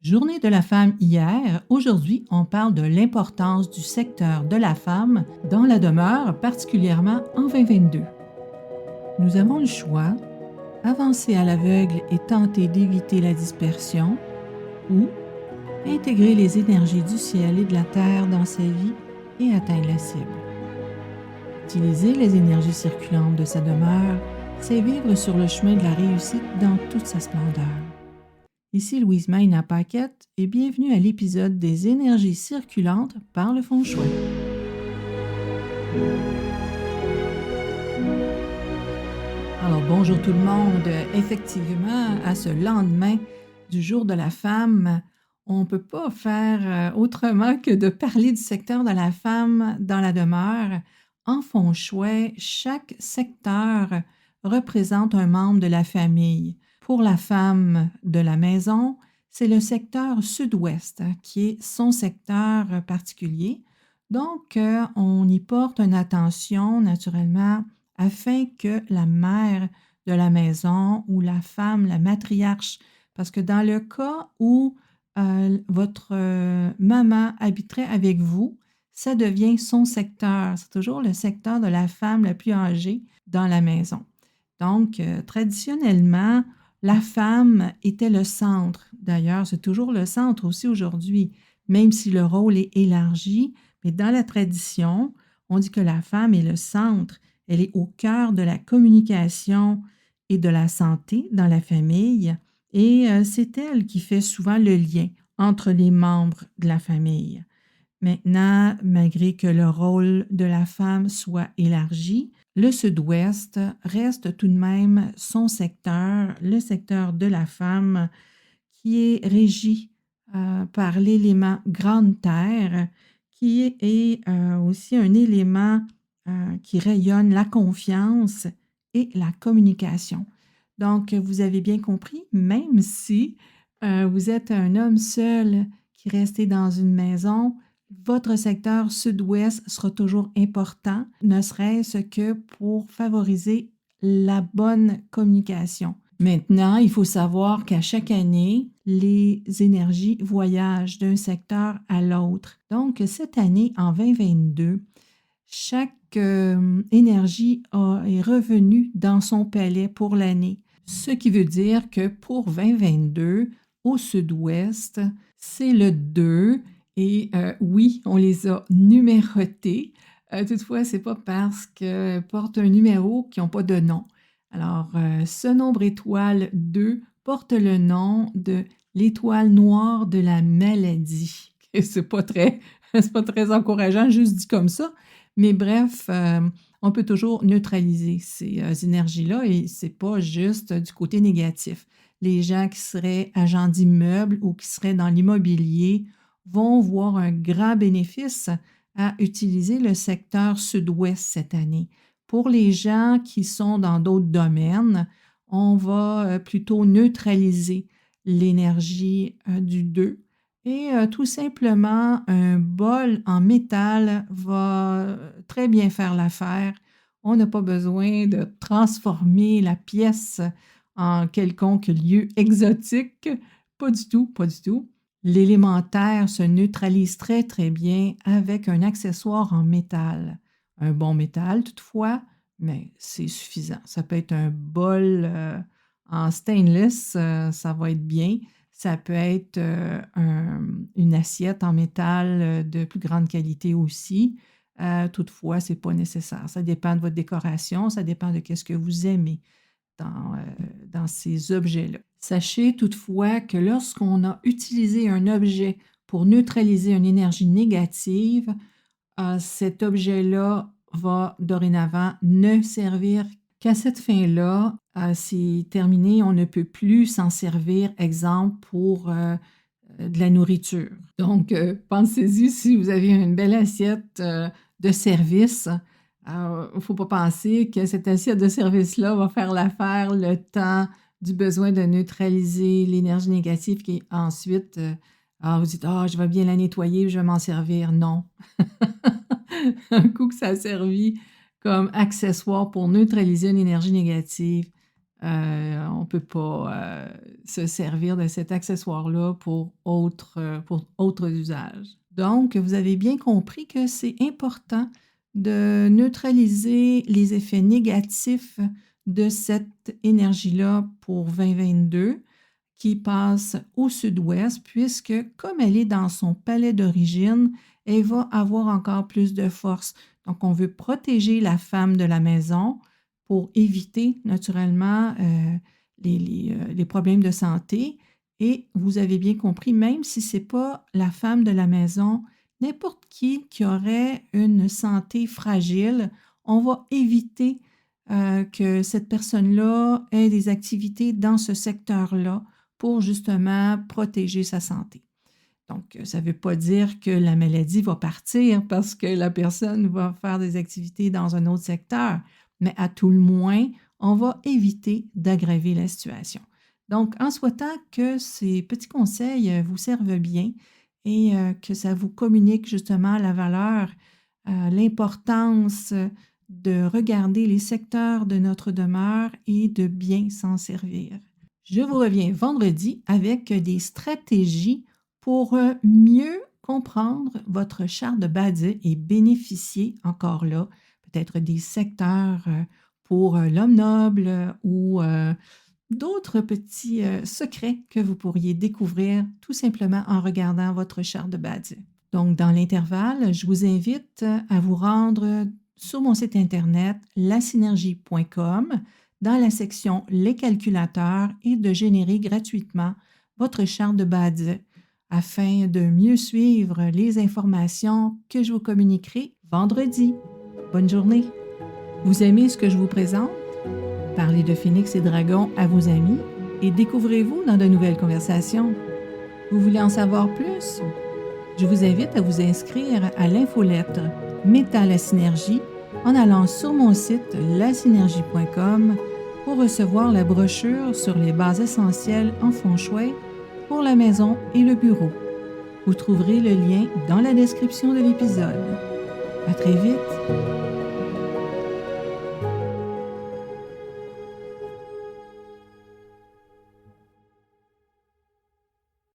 Journée de la femme hier. Aujourd'hui, on parle de l'importance du secteur de la femme dans la demeure, particulièrement en 2022. Nous avons le choix, avancer à l'aveugle et tenter d'éviter la dispersion, ou intégrer les énergies du ciel et de la terre dans sa vie et atteindre la cible. Utiliser les énergies circulantes de sa demeure, c'est vivre sur le chemin de la réussite dans toute sa splendeur. Ici Louise Maina-Paquette et bienvenue à l'épisode des énergies circulantes par le feng shui. Alors bonjour tout le monde. Effectivement, à ce lendemain du jour de la femme, on ne peut pas faire autrement que de parler du secteur de la femme dans la demeure. En feng shui, chaque secteur représente un membre de la famille. Pour la femme de la maison, c'est le secteur sud-ouest qui est son secteur particulier. Donc, on y porte une attention naturellement afin que la mère de la maison ou la femme, la matriarche, parce que dans le cas où votre maman habiterait avec vous, ça devient son secteur. C'est toujours le secteur de la femme la plus âgée dans la maison. Donc, traditionnellement, la femme était le centre. D'ailleurs, c'est toujours le centre aussi aujourd'hui, même si le rôle est élargi. Mais dans la tradition, on dit que la femme est le centre. Elle est au cœur de la communication et de la santé dans la famille. Et c'est elle qui fait souvent le lien entre les membres de la famille. Maintenant, malgré que le rôle de la femme soit élargi, le sud-ouest reste tout de même son secteur, le secteur de la femme, qui est régi par l'élément grande terre, qui est aussi un élément qui rayonne la confiance et la communication. Donc, vous avez bien compris, même si vous êtes un homme seul qui reste dans une maison, votre secteur sud-ouest sera toujours important, ne serait-ce que pour favoriser la bonne communication. Maintenant, il faut savoir qu'à chaque année, les énergies voyagent d'un secteur à l'autre. Donc, cette année, en 2022, chaque énergie est revenue dans son palais pour l'année. Ce qui veut dire que pour 2022, au sud-ouest, c'est le 2. Et oui, on les a numérotés. Toutefois, ce n'est pas parce qu'elles portent un numéro qu'ils n'ont pas de nom. Alors, ce nombre étoile 2 porte le nom de l'étoile noire de la maladie. C'est pas très encourageant, juste dit comme ça. Mais bref, on peut toujours neutraliser ces énergies-là et ce n'est pas juste du côté négatif. Les gens qui seraient agents d'immeubles ou qui seraient dans l'immobilier vont voir un grand bénéfice à utiliser le secteur sud-ouest cette année. Pour les gens qui sont dans d'autres domaines, on va plutôt neutraliser l'énergie du 2 et tout simplement un bol en métal va très bien faire l'affaire. On n'a pas besoin de transformer la pièce en quelconque lieu exotique. Pas du tout, pas du tout. L'élémentaire se neutralise très, très bien avec un accessoire en métal. Un bon métal, toutefois, mais c'est suffisant. Ça peut être un bol en stainless, ça va être bien. Ça peut être une assiette en métal de plus grande qualité aussi. Toutefois, ce n'est pas nécessaire. Ça dépend de votre décoration, ça dépend de ce que vous aimez dans ces objets-là. Sachez toutefois que lorsqu'on a utilisé un objet pour neutraliser une énergie négative, cet objet-là va dorénavant ne servir qu'à cette fin-là. C'est terminé, on ne peut plus s'en servir, exemple, pour de la nourriture. Donc, pensez-y si vous avez une belle assiette de service. Il ne faut pas penser que cette assiette de service-là va faire l'affaire le temps du besoin de neutraliser l'énergie négative qui est ensuite, vous dites, je vais bien la nettoyer, je vais m'en servir. Non. Un coup que ça a servi comme accessoire pour neutraliser une énergie négative, On ne peut pas se servir de cet accessoire-là pour autres usages. Donc, vous avez bien compris que c'est important de neutraliser les effets négatifs de cette énergie-là pour 2022 qui passe au sud-ouest, puisque comme elle est dans son palais d'origine, elle va avoir encore plus de force. Donc, on veut protéger la femme de la maison pour éviter naturellement les problèmes de santé. Et vous avez bien compris, même si ce n'est pas la femme de la maison, n'importe qui aurait une santé fragile, on va éviter que cette personne-là ait des activités dans ce secteur-là pour justement protéger sa santé. Donc, ça ne veut pas dire que la maladie va partir parce que la personne va faire des activités dans un autre secteur, mais à tout le moins, on va éviter d'aggraver la situation. Donc, en souhaitant que ces petits conseils vous servent bien et que ça vous communique justement la valeur, l'importance de regarder les secteurs de notre demeure et de bien s'en servir. Je vous reviens vendredi avec des stratégies pour mieux comprendre votre charte de Bade et bénéficier encore là peut-être des secteurs pour l'homme noble ou d'autres petits secrets que vous pourriez découvrir tout simplement en regardant votre charte de Bade. Donc, dans l'intervalle, je vous invite à vous rendre sur mon site internet lasynergie.com dans la section Les calculateurs et de générer gratuitement votre charte de Bade afin de mieux suivre les informations que je vous communiquerai vendredi. Bonne journée! Vous aimez ce que je vous présente? Parlez de Phénix et Dragons à vos amis et découvrez-vous dans de nouvelles conversations. Vous voulez en savoir plus? Je vous invite à vous inscrire à l'infolettre Métal à Synergie en allant sur mon site lasynergie.com pour recevoir la brochure sur les bases essentielles en feng shui pour la maison et le bureau. Vous trouverez le lien dans la description de l'épisode. À très vite!